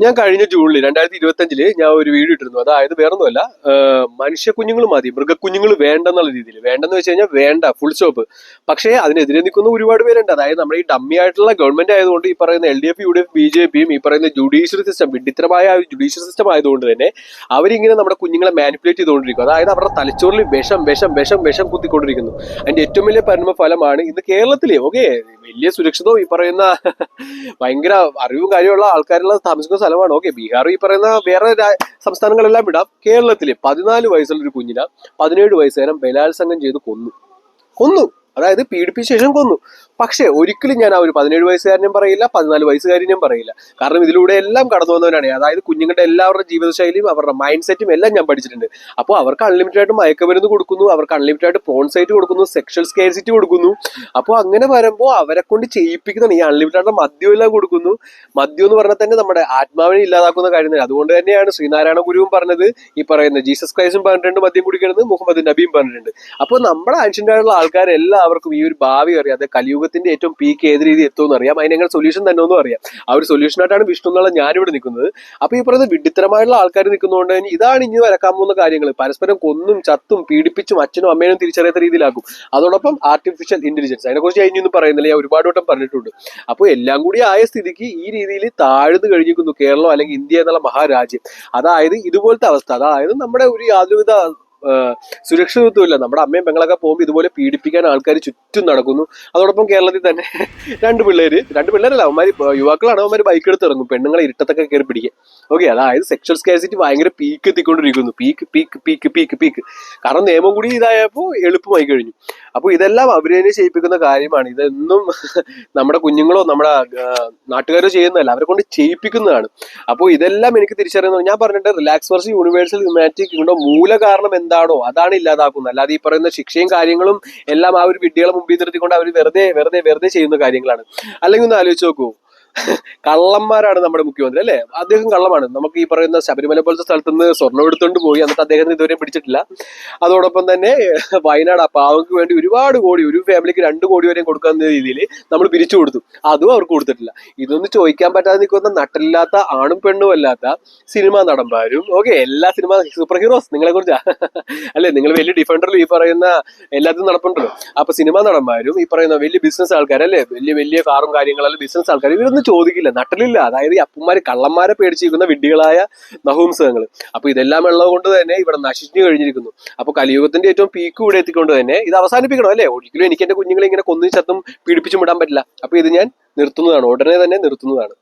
ഞാൻ കഴിഞ്ഞ ജൂണിൽ 2025 ഞാൻ ഒരു വീഡിയോ ഇട്ടിരുന്നു. അതായത് വേറൊന്നുമല്ല, മനുഷ്യ കുഞ്ഞുങ്ങൾ മതി, മൃഗക്കുഞ്ഞുങ്ങൾ വേണ്ടെന്നുള്ള രീതിയിൽ. വേണ്ടെന്ന് വെച്ച് കഴിഞ്ഞാൽ വേണ്ട, ഫുൾ സ്റ്റോപ്പ്. പക്ഷേ അതിനെതിരെ നിൽക്കുന്ന ഒരുപാട് പേരുണ്ട്. അതായത് നമ്മുടെ ഈ ഡമ്മി ആയിട്ടുള്ള ഗവൺമെന്റ് ആയതുകൊണ്ട്, ഈ പറയുന്ന LDF, UDF, BJP യും ഈ പറയുന്ന ജുഡീഷ്യറി സിസ്റ്റം, വിഡിത്തരമായ ജുഡീഷ്യറി സിസ്റ്റം ആയതുകൊണ്ട് തന്നെ അവരിങ്ങനെ നമ്മുടെ കുഞ്ഞുങ്ങളെ മാനിപ്പുലേറ്റ് ചെയ്തുകൊണ്ടിരിക്കും. അതായത് അവരുടെ തലച്ചോറിൽ വിഷം വിഷം വിഷം വിഷം കുത്തിക്കൊണ്ടിരിക്കുന്നു. അതിന്റെ ഏറ്റവും വലിയ പരിണാമ ഫലമാണ് ഇന്ന് കേരളത്തിലെ വലിയ സുരക്ഷിതവും ഈ പറയുന്ന ഭയങ്കര അറിവും കാര്യമുള്ള ആൾക്കാരുള്ള താമസിക്കുന്ന സ്ഥലമാണ്. ബീഹാർ, ഈ പറയുന്ന വേറെ സംസ്ഥാനങ്ങളെല്ലാം വിടാം. കേരളത്തില് 14 വയസ്സുള്ള ഒരു കുഞ്ഞിനെ 17 വയസ്സുകാരൻ ബലാത്സംഗം ചെയ്ത് കൊന്നു. അതായത് പീഡിപ്പിച്ച ശേഷം കൊന്നു. പക്ഷെ ഒരിക്കലും ഞാൻ ആ ഒരു 17 വയസ്സുകാരനെയും പറയില്ല, 14 വയസ്സുകാരനെയും പറയില്ല. കാരണം ഇതിലൂടെ എല്ലാം കടന്നു വന്നവനാണ്. അതായത് കുഞ്ഞുങ്ങളുടെ എല്ലാവരുടെ ജീവിതശൈലിയും അവരുടെ മൈൻഡ് സെറ്റും എല്ലാം ഞാൻ പഠിച്ചിട്ടുണ്ട്. അപ്പോൾ അവർക്ക് അൺലിമിറ്റഡ് ആയിട്ട് മയക്കുമരുന്ന് കൊടുക്കുന്നു, അവർക്ക് അൺലിമിറ്റഡ് ആയിട്ട് പോൺ സൈറ്റ് കൊടുക്കുന്നു, സെക്ഷൽ സ്കേർസിറ്റി കൊടുക്കുന്നു. അപ്പോൾ അങ്ങനെ വരുമ്പോൾ അവരെ കൊണ്ട് ചെയ്യിപ്പിക്കുന്നതാണ്. ഈ അൺലിമിറ്റഡ് ആയിട്ട് മദ്യം എല്ലാം കൊടുക്കുന്നു. മദ്യം എന്ന് പറഞ്ഞാൽ തന്നെ നമ്മുടെ ആത്മാവിനെ ഇല്ലാതാക്കുന്ന കാര്യം തന്നെ. അതുകൊണ്ട് തന്നെയാണ് ശ്രീനാരായണ ഗുരുവും പറഞ്ഞത്, ഈ പറയുന്ന ജീസസ് ക്രൈസ്റ്റും പറഞ്ഞിട്ടുണ്ട് മദ്യം കുടിക്കരുത്, മുഹമ്മദ് നബിയും പറഞ്ഞിട്ടുണ്ട്. അപ്പോൾ നമ്മുടെ ആൻഷ്യന്റ് ആയിട്ടുള്ള ആൾക്കാരെല്ലാവർക്കും ഈ ഒരു ഭാവി അറിയാം. അത് കലിയുഗത്തിന്റെ ഏറ്റവും പീക്ക് ഏത് രീതി എത്തുമെന്ന് അറിയാം. അതിനെങ്ങനെ സൊല്യൂഷൻ തന്നെ ഒന്നും അറിയാം. ആ ഒരു സൊല്യൂഷനായിട്ടാണ് വിഷ്ണു എന്നുള്ള ഞാനിവിടെ നിൽക്കുന്നത്. അപ്പൊ ഈ പറയുന്നത് വിഡിത്തരമായിട്ടുള്ള ആൾക്കാർ നിൽക്കുന്നതുകൊണ്ട് തന്നെ ഇതാണ് ഇനി വരക്കാൻ പോകുന്ന കാര്യങ്ങൾ. പരസ്പരം കൊന്നും ചത്തും പീഡിപ്പിച്ചും അച്ഛനും അമ്മേനും തിരിച്ചറിയാത്ത രീതിയിലാക്കും. അതോടൊപ്പം ആർട്ടിഫിഷ്യൽ ഇന്റലിജൻസ്, അതിനെക്കുറിച്ച് കഴിഞ്ഞൊന്നും പറയുന്നില്ല, ഞാൻ ഒരുപാട് വട്ടം പറഞ്ഞിട്ടുണ്ട്. അപ്പോൾ എല്ലാം കൂടി ആയ സ്ഥിതിക്ക് ഈ രീതിയിൽ താഴ്ന്നു കഴിഞ്ഞിരിക്കുന്നു കേരളം അല്ലെങ്കിൽ ഇന്ത്യ എന്നുള്ള മഹാരാജ്യം. അതായത് ഇതുപോലത്തെ അവസ്ഥ, അതായത് നമ്മുടെ ഒരു യാതൊരുവിധ സുരക്ഷിതത്വമില്ല. നമ്മുടെ അമ്മയും പെങ്ങളൊക്കെ പോകുമ്പോൾ ഇതുപോലെ പീഡിപ്പിക്കാൻ ആൾക്കാർ ചുറ്റും നടക്കുന്നു. അതോടൊപ്പം കേരളത്തിൽ തന്നെ രണ്ട് പിള്ളേരല്ല, അവന്മാര് യുവാക്കളാണ്, അവന്മാര് ബൈക്ക് എടുത്ത് ഇറങ്ങും, പെണ്ണുങ്ങളെ ഇരുട്ടത്തൊക്കെ കയറി പിടിക്കുക. അതായത് സെക്ഷൽ സ്കാർസിറ്റി ഭയങ്കര പീക്ക് എത്തിക്കൊണ്ടിരിക്കുന്നു. പീക്ക്. കാരണം നിയമം കൂടി ഇതായപ്പോൾ എളുപ്പമായി കഴിഞ്ഞു. അപ്പോൾ ഇതെല്ലാം അവര് തന്നെ ചെയ്യിപ്പിക്കുന്ന കാര്യമാണ്. ഇതൊന്നും നമ്മുടെ കുഞ്ഞുങ്ങളോ നമ്മുടെ നാട്ടുകാരോ ചെയ്യുന്നതല്ല, അവരെ കൊണ്ട് ചെയ്യിപ്പിക്കുന്നതാണ്. അപ്പോൾ ഇതെല്ലാം എനിക്ക് തിരിച്ചറിയുന്നത്, ഞാൻ പറഞ്ഞിട്ട് റിലാക്സ് വേഴ്സസ് യൂണിവേഴ്സൽ ഹ്യൂമാനിറ്റി മൂല കാരണം എന്താണോ അതാണ് ഇല്ലാതാക്കുന്നത്. അല്ലാതെ ഈ പറയുന്ന ശിക്ഷയും കാര്യങ്ങളും എല്ലാം ആ ഒരു വിഡ്ഢികളെ മുമ്പിൽ നിർത്തിക്കൊണ്ട് അവർ വെറുതെ ചെയ്യുന്ന കാര്യങ്ങളാണ്. അല്ലെങ്കിൽ ഒന്ന് ആലോചിച്ച് നോക്കൂ, കള്ളന്മാരാണ് നമ്മുടെ മുഖ്യമന്ത്രി അല്ലെ, അദ്ദേഹം കള്ളമാണ്. നമുക്ക് ഈ പറയുന്ന ശബരിമല പോലത്തെ സ്ഥലത്ത് നിന്ന് സ്വർണ്ണം എടുത്തുകൊണ്ട് പോയി, എന്നിട്ട് അദ്ദേഹത്തിന് ഇതുവരെ പിടിച്ചിട്ടില്ല. അതോടൊപ്പം തന്നെ വയനാട് ആ പാവങ്ങൾക്ക് വേണ്ടി ഒരുപാട് കോടി, ഒരു ഫാമിലിക്ക് 2 കോടി വരെയും കൊടുക്കാവുന്ന രീതിയിൽ നമ്മൾ പിരിച്ചു കൊടുത്തു, അതും അവർക്ക് കൊടുത്തിട്ടില്ല. ഇതൊന്നും ചോദിക്കാൻ പറ്റാതെ നിൽക്കുന്ന നട്ടലില്ലാത്ത ആണും പെണ്ണും അല്ലാത്ത സിനിമാ നടന്മാരും എല്ലാ സിനിമ സൂപ്പർ ഹീറോസ്, നിങ്ങളെ കുറിച്ചാ അല്ലെ, നിങ്ങൾ വലിയ ഡിഫൻഡറിൽ ഈ പറയുന്ന എല്ലാത്തിനും നടപ്പുണ്ടല്ലോ. അപ്പൊ സിനിമാ നടന്മാരും ഈ പറയുന്ന വലിയ ബിസിനസ് ആൾക്കാരല്ലേ, വലിയ കാറും കാര്യങ്ങളെല്ലാം ബിസിനസ് ആൾക്കാർ, ഇവരൊന്നും ചോദിക്കില്ല, നട്ടലില്ല. അതായത് ഈ അപ്പന്മാര് കള്ളന്മാരെ പേടിച്ചിരിക്കുന്ന വിഡ്ഢികളായ നഹൂംസകങ്ങൾ. അപ്പൊ ഇതെല്ലാം ഉള്ളത് കൊണ്ട് തന്നെ ഇവിടെ നശിച്ചു കഴിഞ്ഞിരിക്കുന്നു. അപ്പൊ കലിയുഗത്തിന്റെ ഏറ്റവും പീക്ക് ഇവിടെ എത്തിക്കൊണ്ട് തന്നെ ഇത് അവസാനിപ്പിക്കണം അല്ലെ. ഒരിക്കലും എനിക്ക് എന്റെ കുഞ്ഞുങ്ങളെ ഇങ്ങനെ കൊന്നു ചത്തും പീഡിപ്പിച്ചും വിടാൻ പറ്റില്ല. അപ്പൊ ഇത് ഞാൻ നിർത്തുന്നതാണ്, ഉടനെ തന്നെ നിർത്തുന്നതാണ്.